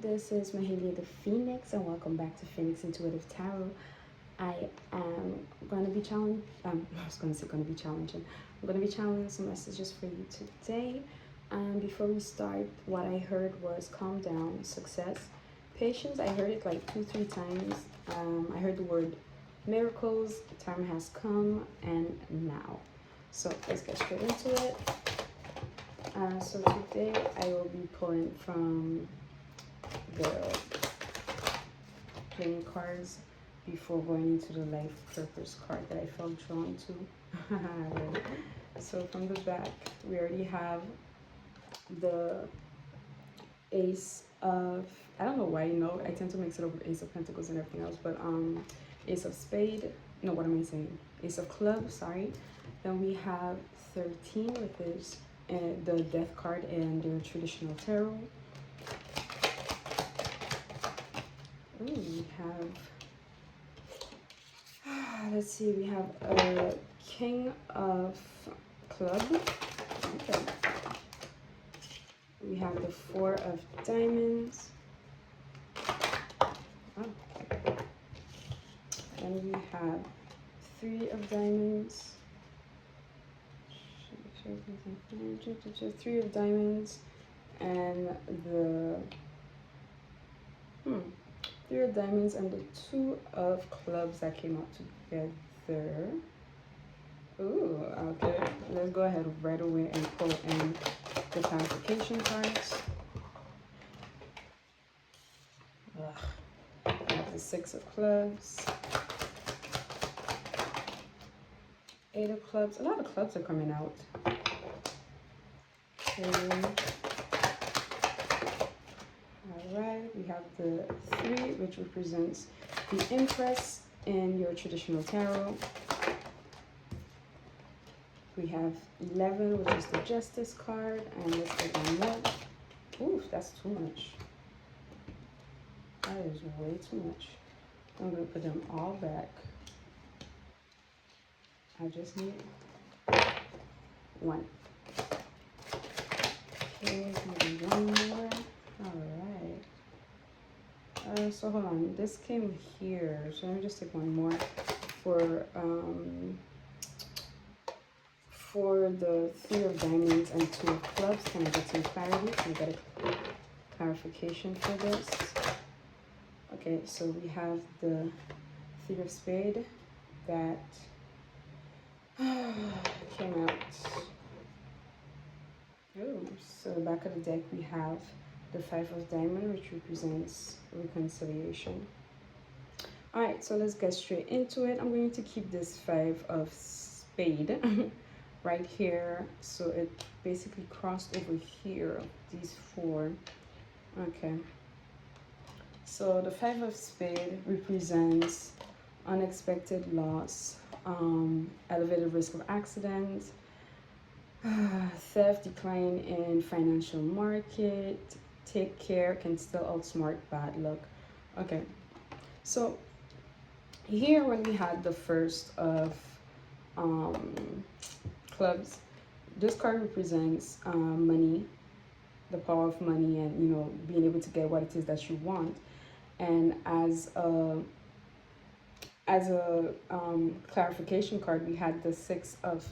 This is Mahalia The Phoenix, and welcome back to Phoenix Intuitive Tarot. I am going to be challenging. I was going to say going to be challenging. I'm going to be challenging some messages for you today. Before we start, what I heard was calm down, success, patience. I heard it like 2-3 times. I heard the word miracles, time has come, and now. So let's get straight into it. So today I will be pulling from the playing cards before going into the life purpose card that I felt drawn to. So from the back, we already have the Ace of, I don't know why, I tend to mix it up with Ace of Pentacles and everything else, but Ace of Spade, no, what am I saying? Ace of Clubs, sorry. Then we have 13, which is the Death card in their traditional tarot. Ooh, we have, let's see, we have a King of Club. Okay. We have the Four of Diamonds. Okay. And we have Three of Diamonds. Three of Diamonds and the Three of Diamonds and the Two of Clubs that came out together. Ooh, okay. Let's go ahead right away and pull in the clarification cards. I have the Six of Clubs, Eight of Clubs. A lot of clubs are coming out. Okay. Alright, we have the Three, which represents the Empress in your traditional tarot. We have 11, which is the Justice card, and let's get one more. Ooh, that's too much. That is way too much. I'm going to put them all back. I just need one. Okay, maybe one more. Alright. So hold on. This came here. So let me just take one more for the Three of Diamonds and Two of Clubs. Can I get some clarity? Can I get a clarification for this? Okay, so we have the Three of Spade that came out. Oh, so the back of the deck we have the Five of Diamond, which represents reconciliation. All right, so let's get straight into it. I'm going to keep this Five of Spade right here, so it basically crossed over here, these four. Okay, so the Five of Spade represents unexpected loss, elevated risk of accident, theft, decline in financial market, take care, can still outsmart bad luck. Okay, so here when we had the first of Clubs, this card represents money, the power of money, and being able to get what it is that you want. And as a clarification card, we had the Six of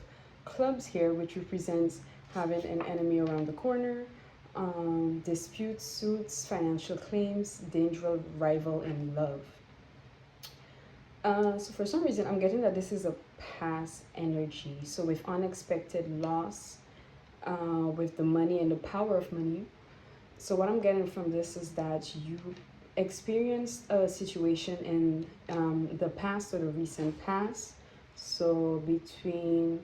Clubs here, which represents having an enemy around the corner, disputes, suits, financial claims, dangerous rival in love. So for some reason, I'm getting that this is a past energy. So with unexpected loss, with the money and the power of money. So what I'm getting from this is that you experienced a situation in the past or the recent past. So between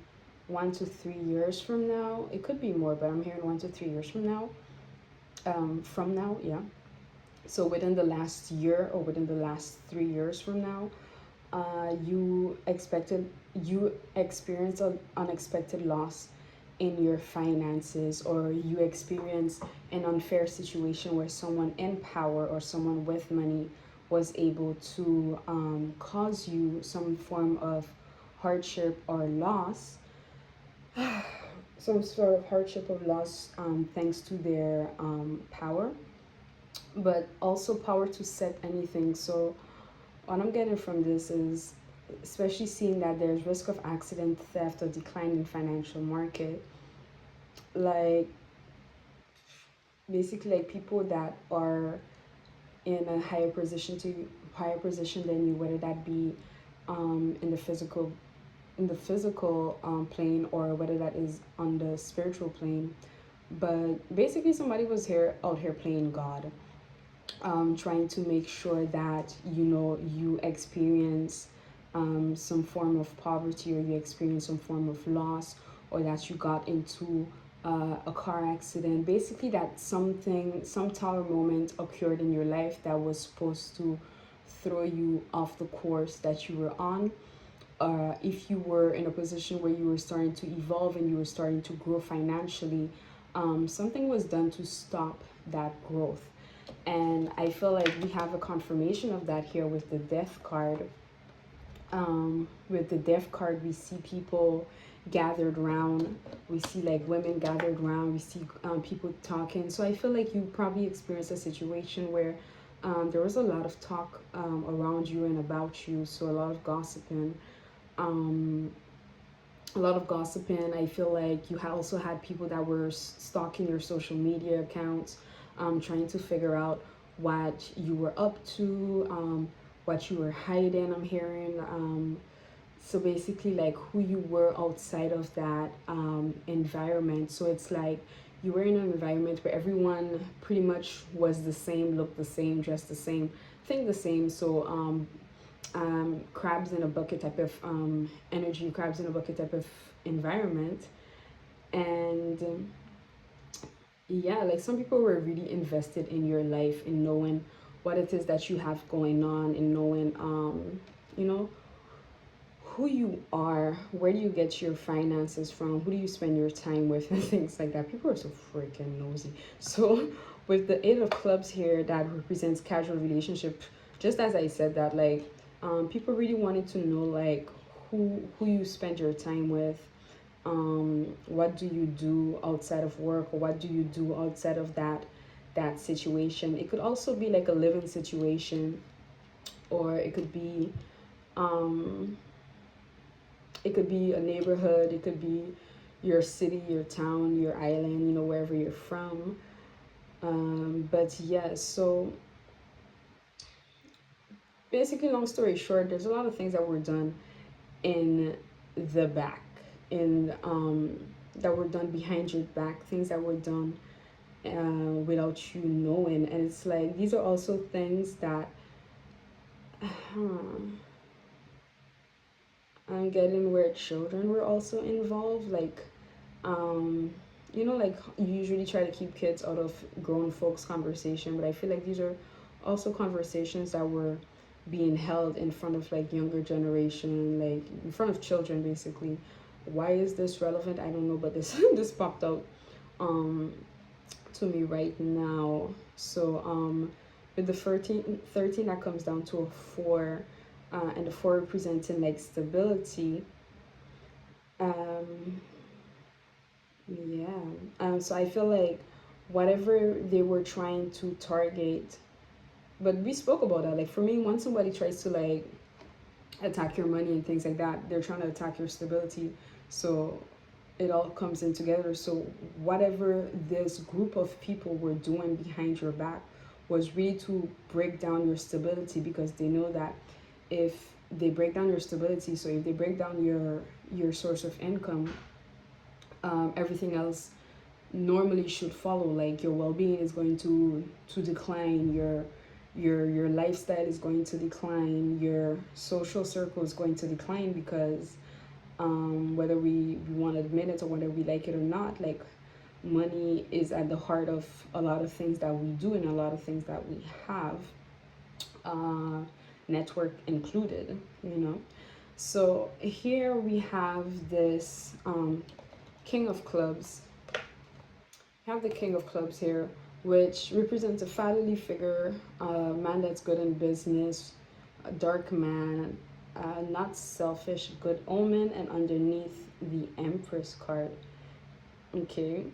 1 to 3 years from now, it could be more, but I'm hearing 1 to 3 years from now. Yeah. So within the last year or within the last 3 years from now, you experienced an unexpected loss in your finances, or you experience an unfair situation where someone in power or someone with money was able to cause you some form of hardship or loss, some sort of hardship or loss thanks to their power but also power to set anything. So what I'm getting from this is, especially seeing that there's risk of accident, theft, or decline in financial market, like basically like people that are in a higher position than you, whether that be in the physical plane, or whether that is on the spiritual plane. But basically somebody was here out here playing God, trying to make sure that you experience some form of poverty, or you experience some form of loss, or that you got into a car accident. Basically, that some tower moment occurred in your life that was supposed to throw you off the course that you were on. If you were in a position where you were starting to evolve and you were starting to grow financially, something was done to stop that growth. And I feel like we have a confirmation of that here with the death card. With the death card, we see people gathered around. We see like women gathered around. We see people talking. So I feel like you probably experienced a situation where there was a lot of talk around you and about you. So a lot of gossiping. Um, a lot of gossiping. I feel like you also had people that were stalking your social media accounts, trying to figure out what you were up to, what you were hiding. I'm hearing. So basically, like who you were outside of that environment. So it's like you were in an environment where everyone pretty much was the same, looked the same, dressed the same, think the same. So crabs in a bucket type of energy, crabs in a bucket type of environment. And yeah, like some people were really invested in your life, in knowing what it is that you have going on, in knowing you know who you are, where do you get your finances from, who do you spend your time with, and things like that. People are so freaking nosy. So with the Eight of Clubs here, that represents casual relationship, just as I said that, like people really wanted to know like who you spend your time with, what do you do outside of work, or what do you do outside of that situation. It could also be like a living situation, or um it could be a neighborhood, it could be your city, your town, your island, wherever you're from. But yeah, so basically, long story short, there's a lot of things that were done in the back, in that were done behind your back, things that were done without you knowing. And it's like these are also things that I'm getting where children were also involved, like um like you usually try to keep kids out of grown folks conversation, but I feel like these are also conversations that were being held in front of like younger generation, like in front of children basically. Why is this relevant? I don't know, but this this popped out um to me right now. So with the 13 that comes down to a 4, and the 4 representing like stability. um yeah. So I feel like whatever they were trying to target, but we spoke about that. Like for me, once somebody tries to like attack your money and things like that, they're trying to attack your stability. So it all comes in together. So whatever this group of people were doing behind your back was really to break down your stability, because they know that if they break down your stability, so if they break down your source of income, everything else normally should follow. Like your well-being is going to decline, your lifestyle is going to decline, your social circle is going to decline, because whether we want to admit it or whether we like it or not, like money is at the heart of a lot of things that we do and a lot of things that we have, uh, network included. So here we have this King of Clubs. We have the King of Clubs here, which represents a fatherly figure, a man that's good in business, a dark man, not selfish, good omen, and underneath the Empress card. Okay,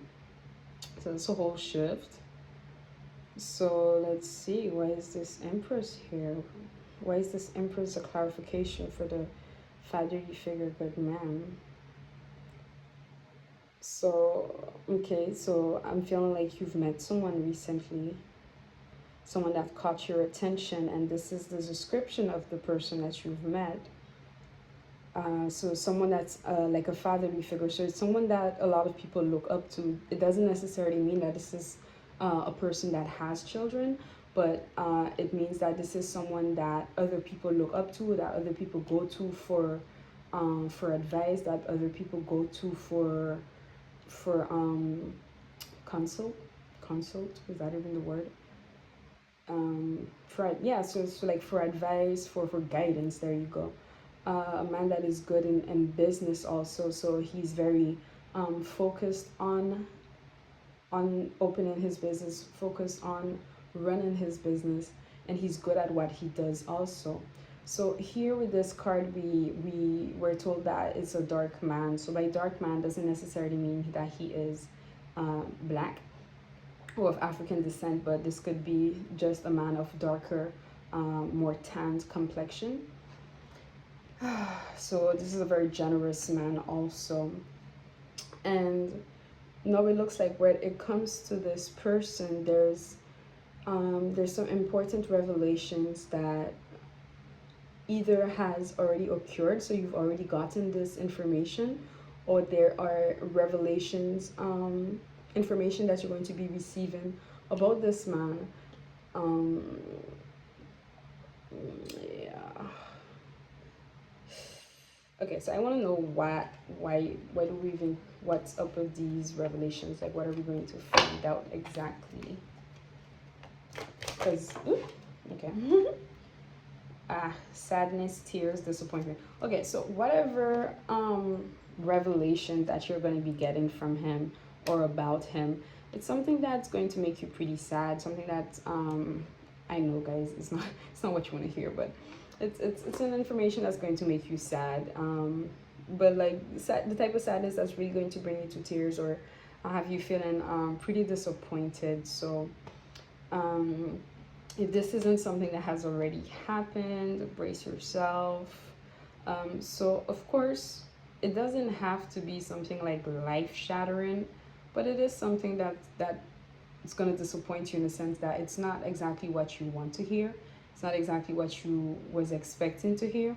so it's a whole shift. So let's see, why is this Empress here? Why is this Empress a clarification for the fatherly figure good man? So, okay, so I'm feeling like you've met someone recently, someone that caught your attention, and this is the description of the person that you've met. So someone that's like a fatherly figure. So it's someone that a lot of people look up to. It doesn't necessarily mean that this is a person that has children, but it means that this is someone that other people look up to, that other people go to for advice, that other people go to for consult. Consult, is that even the word? For yeah, so like for advice, for guidance. There you go. A man that is good in business also. So he's very focused on opening his business, focused on running his business, and he's good at what he does also. So here with this card, we were told that it's a dark man. So by dark man doesn't necessarily mean that he is black or of African descent, but this could be just a man of darker, more tanned complexion. So this is a very generous man also. And now it looks like when it comes to this person, there's some important revelations that either has already occurred, so you've already gotten this information, or there are revelations, information that you're going to be receiving about this man. Yeah. Okay, so I want to know why do we even, what's up with these revelations? Like, what are we going to find out exactly? Because, okay. Sadness, tears, disappointment. Okay, so whatever revelation that you're going to be getting from him or about him, it's something that's going to make you pretty sad. Something that's I know, guys, it's not what you want to hear, but it's an information that's going to make you sad. But like the type of sadness that's really going to bring you to tears or have you feeling pretty disappointed. So if this isn't something that has already happened, brace yourself. So of course, it doesn't have to be something like life shattering, but it is something that it's going to disappoint you in the sense that it's not exactly what you want to hear. It's not exactly what you was expecting to hear,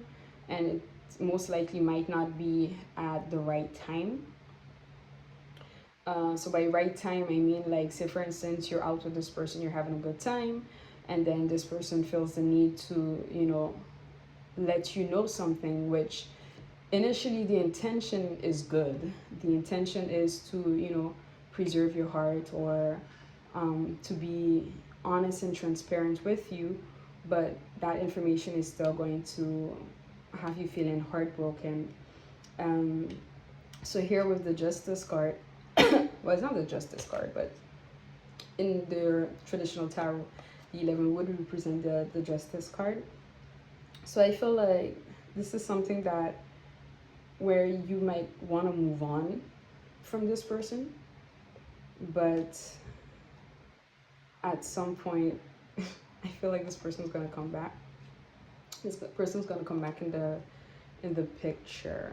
and it most likely might not be at the right time. So by right time, I mean, like, say for instance, you're out with this person, you're having a good time, and then this person feels the need to, let you know something, which initially the intention is good. The intention is to, preserve your heart or to be honest and transparent with you, but that information is still going to have you feeling heartbroken. So here with the Justice card, well, it's not the Justice card, but in the traditional tarot, the 11 would represent the Justice card. So I feel like this is something that where you might want to move on from this person, but at some point I feel like this person's gonna come back. This person's gonna come back in the picture,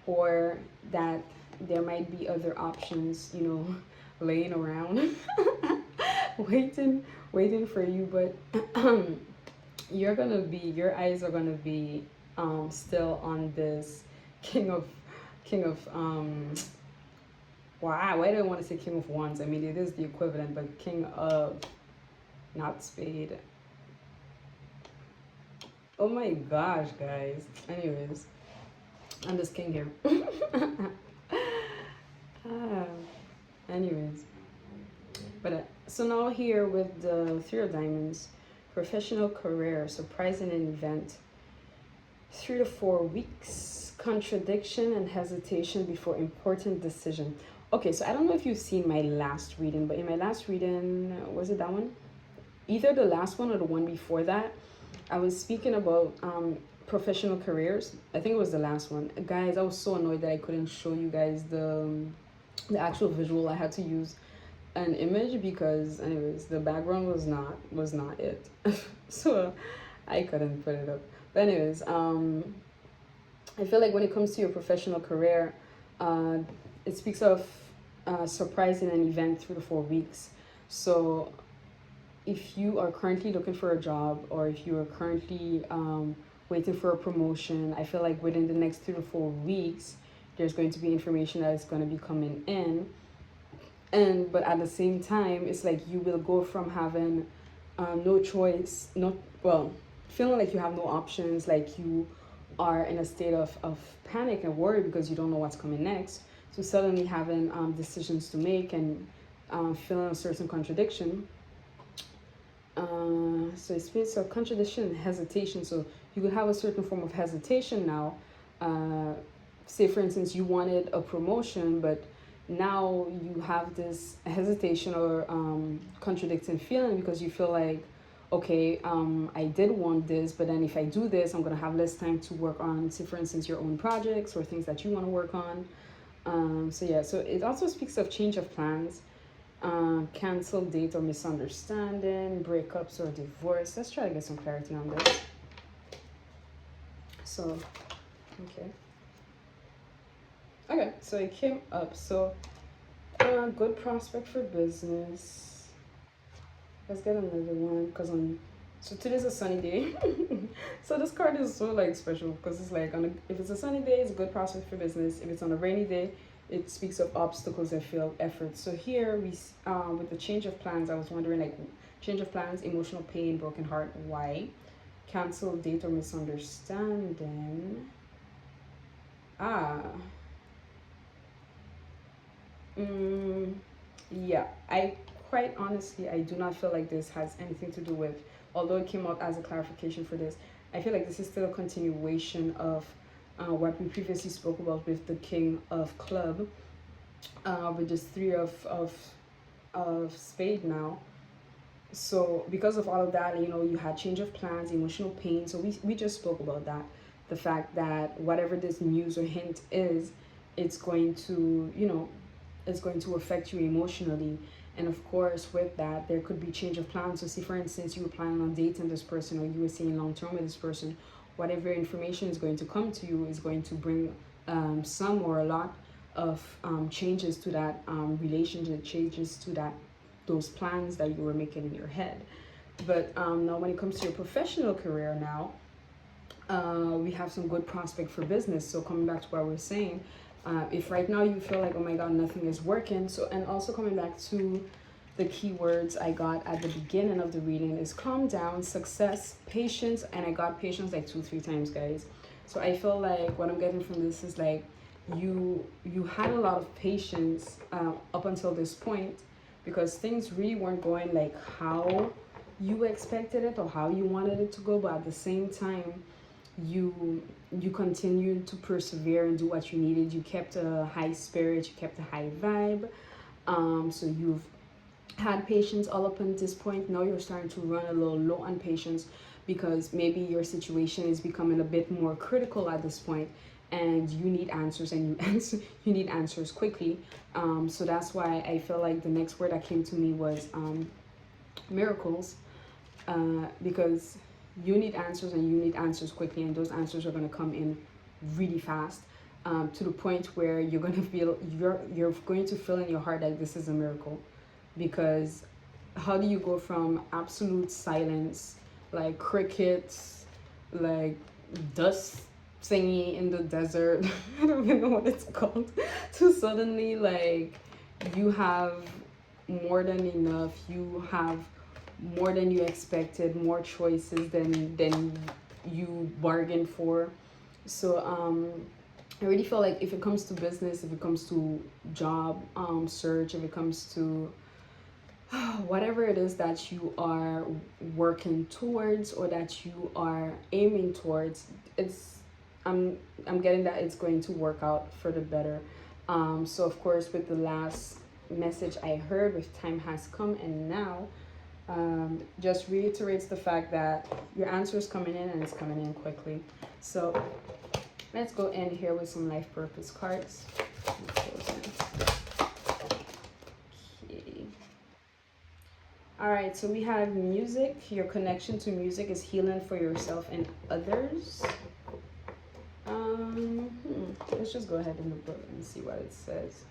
or that there might be other options, laying around, waiting for you. But your eyes are gonna be still on this king of why do I want to say king of wands? I mean, it is the equivalent, but king of, not spade. Oh my gosh, guys. Anyways, I'm this king here. Anyways, but so now here with the 3 of diamonds, professional career, surprising event, 3 to 4 weeks, contradiction and hesitation before important decision. Okay, so I don't know if you've seen my last reading, but in my last reading, was it that one? Either the last one or the one before that, I was speaking about professional careers. I think it was the last one. Guys, I was so annoyed that I couldn't show you guys the actual visual. I had to use an image because anyways the background was not it. So I couldn't put it up. But anyways, I feel like when it comes to your professional career, it speaks of surprising an event 3 to 4 weeks. So if you are currently looking for a job, or if you are currently waiting for a promotion, I feel like within the next 3 to 4 weeks, there's going to be information that is going to be coming in. And but at the same time, it's like you will go from having no choice, not well, feeling like you have no options, like you are in a state of panic and worry because you don't know what's coming next, to suddenly having decisions to make and feeling a certain contradiction. So it speaks of contradiction and hesitation. So you could have a certain form of hesitation now. Say, for instance, you wanted a promotion, but now you have this hesitation or contradicting feeling because you feel like, okay, I did want this, but then if I do this, I'm going to have less time to work on, say, for instance, your own projects or things that you want to work on. So yeah, so it also speaks of change of plans, cancel date or misunderstanding, breakups or divorce. Let's try to get some clarity on this. So, okay, so it came up. So, good prospect for business. Let's get another one because so today's a sunny day. So this card is so like special because it's like if it's a sunny day, it's a good prospect for business. If it's on a rainy day, it speaks of obstacles and failed efforts. So here we with the change of plans, I was wondering, like, change of plans, emotional pain, broken heart. Why? Cancel date or misunderstanding. Yeah, I quite honestly, I do not feel like this has anything to do with, although it came out as a clarification for this, I feel like this is still a continuation of what we previously spoke about with the King of Club, with this Three of Spade now. So because of all of that, you had change of plans, emotional pain. So we just spoke about that. The fact that whatever this news or hint is, it's going to, it's going to affect you emotionally. And of course, with that, there could be change of plans. So see, for instance, you were planning on dating this person, or you were staying long term with this person. Whatever information is going to come to you is going to bring some or a lot of changes to that relationship, changes to those plans that you were making in your head. But now when it comes to your professional career now, we have some good prospect for business. So coming back to what we're saying, if right now you feel like, oh my god, nothing is working, so, and also coming back to the keywords I got at the beginning of the reading is calm down, success, patience, and I got patience like 2-3 times, guys. So I feel like what I'm getting from this is like you had a lot of patience up until this point, because things really weren't going like how you expected it or how you wanted it to go, but at the same time you continued to persevere and do what you needed. You kept a high spirit, you kept a high vibe. So you've had patience all up until this point. Now you're starting to run a little low on patience because maybe your situation is becoming a bit more critical at this point, and you need answers, and you need answers quickly. So that's why I feel like the next word that came to me was miracles, because you need answers, and you need answers quickly, and those answers are going to come in really fast, to the point where you're going to feel you're going to feel in your heart like this is a miracle. Because how do you go from absolute silence, like crickets, like dust thingy in the desert, I don't even know what it's called, to suddenly like you have more than enough, you have more than you expected, more choices than you bargained for. So I really feel like if it comes to business, if it comes to job search, if it comes to whatever it is that you are working towards or that you are aiming towards, I'm getting that it's going to work out for the better. So of course, with the last message I heard with time has come and now, just reiterates the fact that your answer is coming in, and it's coming in quickly. So let's go in here with some life purpose cards. Okay. All right, so we have music. Your connection to music is healing for yourself and others. Let's just go ahead in the book and see what it says.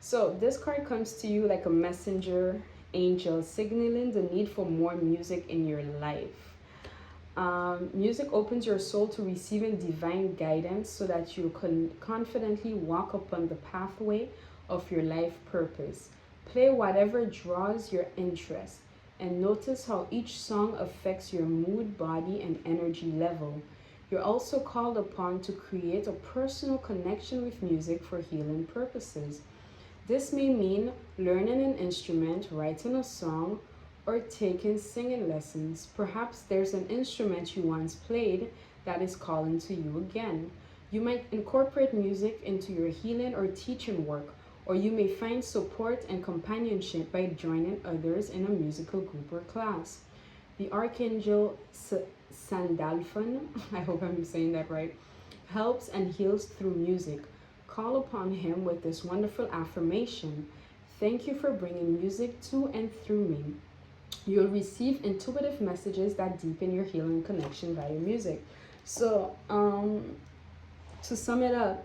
So this card comes to you like a messenger angel, signaling the need for more music in your life. Music opens your soul to receiving divine guidance so that you can confidently walk upon the pathway of your life purpose. Play whatever draws your interest and notice how each song affects your mood, body, and energy level. You're also called upon to create a personal connection with music for healing purposes. This may mean learning an instrument, writing a song, or taking singing lessons. Perhaps there's an instrument you once played that is calling to you again. You might incorporate music into your healing or teaching work, or you may find support and companionship by joining others in a musical group or class. The Archangel Sandalphon, I hope I'm saying that right, helps and heals through music. Call upon him with this wonderful affirmation. Thank you for bringing music to and through me. You'll receive intuitive messages that deepen your healing connection via music. So, to sum it up,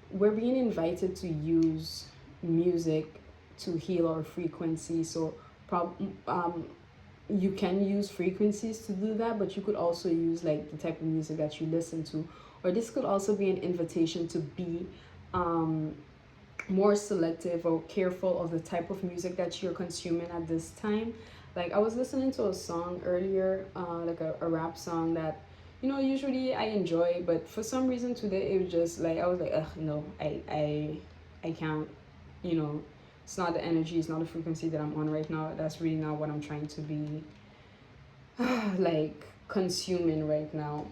we're being invited to use music to heal our frequency. So, you can use frequencies to do that, but you could also use like the type of music that you listen to. Or this could also be an invitation to be more selective or careful of the type of music that you're consuming at this time. Like I was listening to a song earlier, like a rap song that, you know, usually I enjoy, but for some reason today it was just like I was like, ugh, no, I can't, you know, it's not the energy, it's not the frequency that I'm on right now. That's really not what I'm trying to be like consuming right now.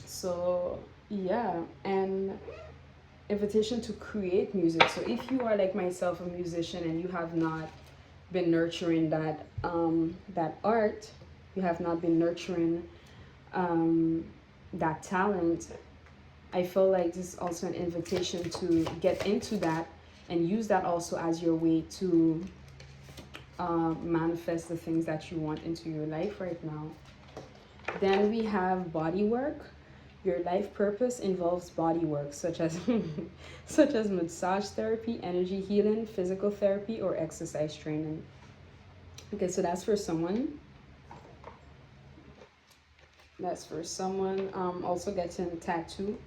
So yeah, and invitation to create music. So if you are like myself, a musician, and you have not been nurturing that that art, you have not been nurturing that talent, I feel like this is also an invitation to get into that and use that also as your way to manifest the things that you want into your life right now. Then we have body work. Your life purpose involves body work such as such as massage therapy, energy healing, physical therapy, or exercise training. Okay, so that's for someone. That's for someone. Also getting a tattoo.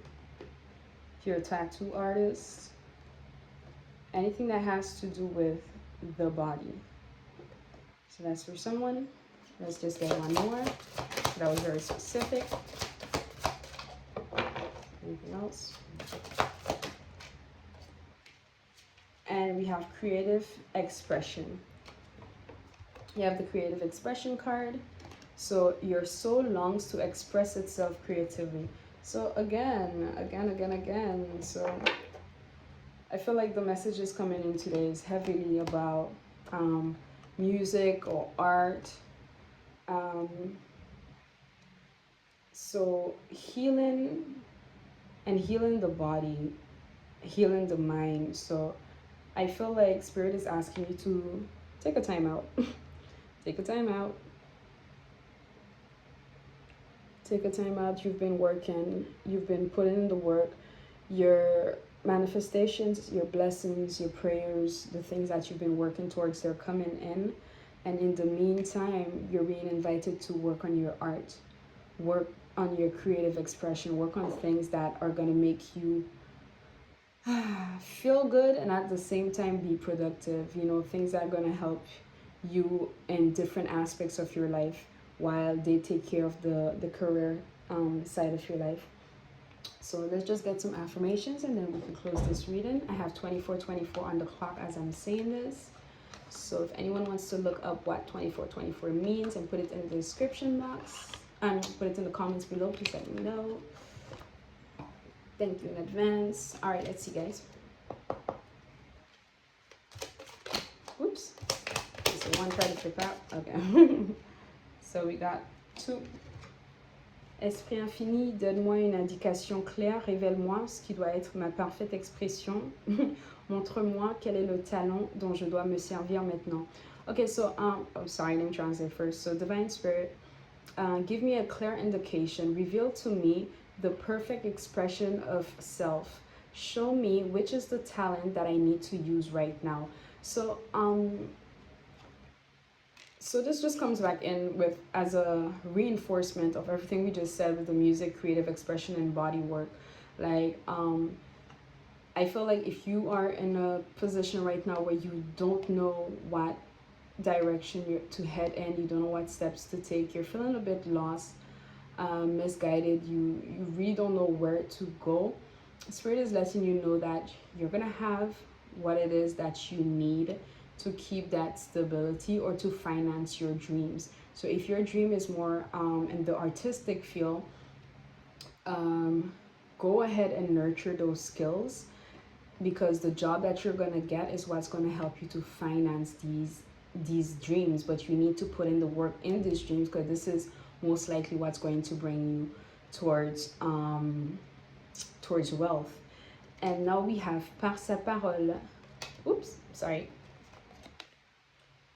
If you're a tattoo artist, anything that has to do with the body. So that's for someone. Let's just get one more. That was very specific. Anything else? And we have creative expression. You have the creative expression card. So your soul longs to express itself creatively. So again. So I feel like the messages coming in today is heavily about music or art. So healing the body, healing the mind. So I feel like Spirit is asking you to take a time out. Take a time out. Take a time out. You've been working. You've been putting in the work. Your manifestations, your blessings, your prayers, the things that you've been working towards, they're coming in. And in the meantime, you're being invited to work on your art. Work on your creative expression. Work on things that are going to make you feel good and at the same time be productive. You know, things that are going to help you in different aspects of your life while they take care of the career side of your life. So let's just get some affirmations and then we can close this reading. I have 2424 on the clock as I'm saying this. So if anyone wants to look up what 2424 means and put it in the description box and put it in the comments below, please let me know. Thank you in advance. All right, let's see, guys. Whoops. So one try to flip out. Okay. So we got 2 Esprit infini, donne-moi une indication claire, révèle-moi ce qui doit être ma parfaite expression. Montre-moi quel est le talent dont je dois me servir maintenant. Okay, so, oh, sorry, let me translate first. So, Divine Spirit, give me a clear indication. Reveal to me the perfect expression of self. Show me which is the talent that I need to use right now. So, so this just comes back in with as a reinforcement of everything we just said with the music, creative expression, and body work. Like, I feel like if you are in a position right now where you don't know what direction you're to head in, you don't know what steps to take, you're feeling a bit lost, misguided, you really don't know where to go, Spirit is letting you know that you're gonna have what it is that you need to keep that stability or to finance your dreams. So if your dream is more in the artistic field, go ahead and nurture those skills, because the job that you're going to get is what's going to help you to finance these dreams. But you need to put in the work in these dreams, because this is most likely what's going to bring you towards wealth. And now we have par sa parole. Oops, sorry.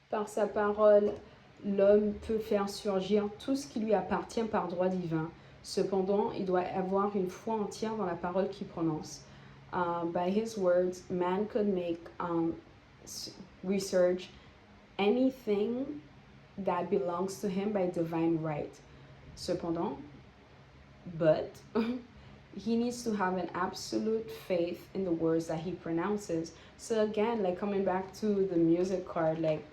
Par sa parole, l'homme peut faire surgir tout ce qui lui appartient par droit divin. Cependant, il doit avoir une foi entière dans la parole qu'il prononce. By his words, man could make research anything that belongs to him by divine right. Cependant, but he needs to have an absolute faith in the words that he pronounces. So again, like coming back to the music card, like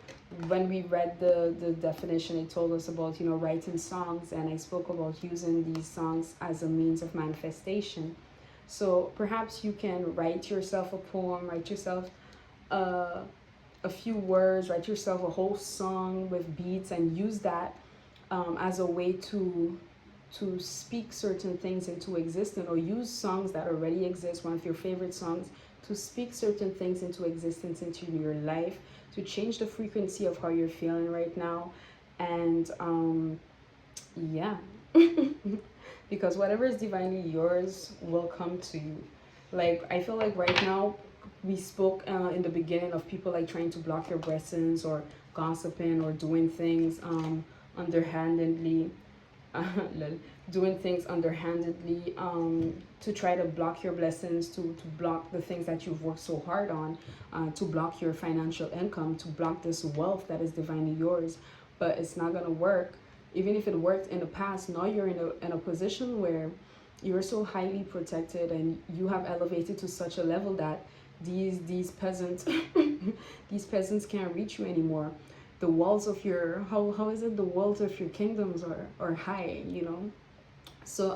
when we read the definition, it told us about, you know, writing songs, and I spoke about using these songs as a means of manifestation. So perhaps you can write yourself a poem, write yourself a few words, write yourself a whole song with beats, and use that as a way to speak certain things into existence, or use songs that already exist, one of your favorite songs, to speak certain things into existence, into your life, to change the frequency of how you're feeling right now. And yeah. Because whatever is divinely yours will come to you. Like, I feel like right now, we spoke in the beginning of people like trying to block your blessings, or gossiping, or doing things underhandedly. Doing things underhandedly to try to block your blessings, to block the things that you've worked so hard on, to block your financial income, to block this wealth that is divinely yours. But it's not going to work. Even if it worked in the past, now you're in a position where you're so highly protected, and you have elevated to such a level that these peasants these peasants can't reach you anymore. The walls of your how is it, the walls of your kingdoms are high, you know. So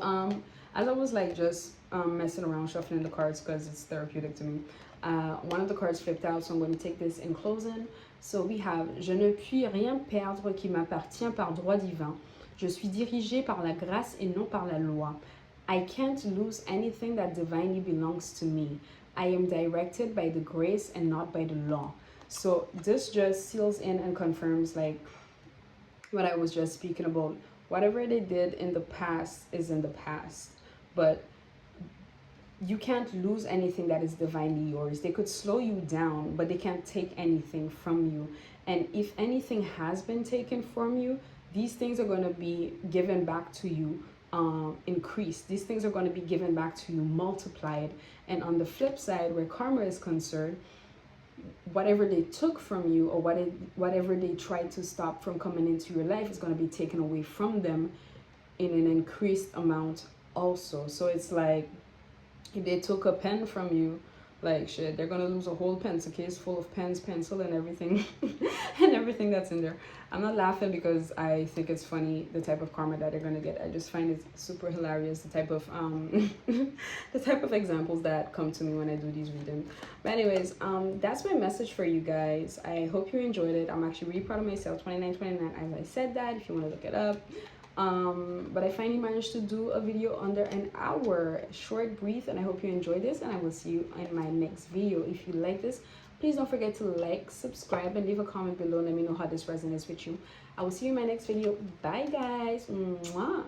as I was like just messing around shuffling the cards, because it's therapeutic to me, one of the cards flipped out, so I'm going to take this in closing. So we have: je ne puis rien perdre qui m'appartient par droit divin. Je suis dirigé par la grâce et non par la loi. I can't lose anything that divinely belongs to me. I am directed by the grace and not by the law. So this just seals in and confirms like what I was just speaking about. Whatever they did in the past is in the past, but you can't lose anything that is divinely yours. They could slow you down, but they can't take anything from you. And if anything has been taken from you, these things are going to be given back to you increased. These things are going to be given back to you multiplied. And on the flip side, where karma is concerned, whatever they took from you, or whatever they tried to stop from coming into your life, is going to be taken away from them in an increased amount also. So it's like, if they took a pen from you, like shit, they're gonna lose a whole pencil case full of pens, pencil, and everything and everything that's in there. I'm not laughing because I think it's funny, the type of karma that they're gonna get. I just find it super hilarious, the type of the type of examples that come to me when I do these readings. But anyways, that's my message for you guys. I hope you enjoyed it. I'm actually really proud of myself. 2929, as I said that, if you want to look it up. But I finally managed to do a video under an hour, short, brief, and I hope you enjoyed this, and I will see you in my next video. If you like this, please don't forget to like, subscribe, and leave a comment below. Let me know how this resonates with you. I will see you in my next video. Bye guys. Mwah.